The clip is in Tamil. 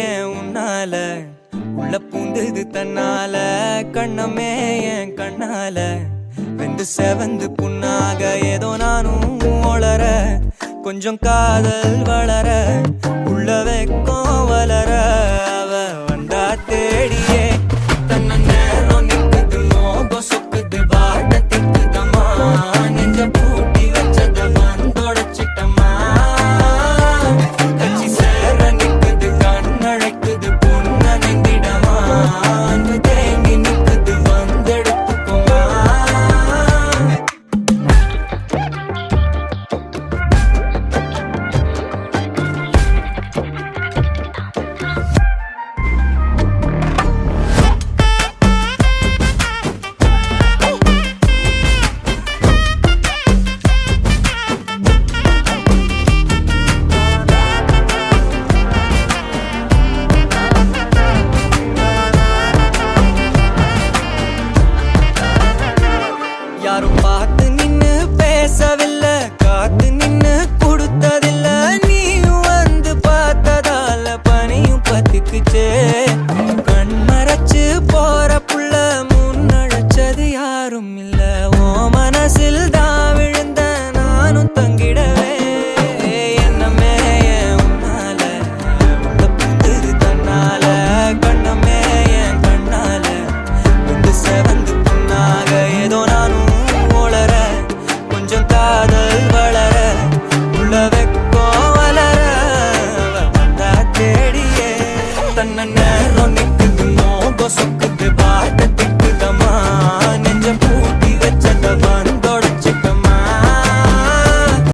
ஏன் உன்னால உள்ள பூந்தது தன்னால கண்ணமே என் கண்ணால வெந்து செவந்து புண்ணாக ஏதோ நானும் ஒளர கொஞ்சம் காதல் வளர உள்ள வெக்கம் வளர அவ வந்தா தேடியே தன்ன நேரம் நிக்குது மோகம் சொக்குது வாட்ட திக்குதம்மா நெஞ்ச பூட்டி வச்சத வந்தொடச்சிட்டம்மா கட்சி சேர நிக்குது கண்ணழைக்குது பொண்ண நெந்திடமா அன்பு தேங்கி நிக்குது வந்தெடுத்துக்குமா யாரும் பார்த்து நின்னு பேசவில்லை காத்து நின்னு கொடுத்ததில்லை நீயும் வந்து பார்த்ததால பனியும் பத்திக்குச்சே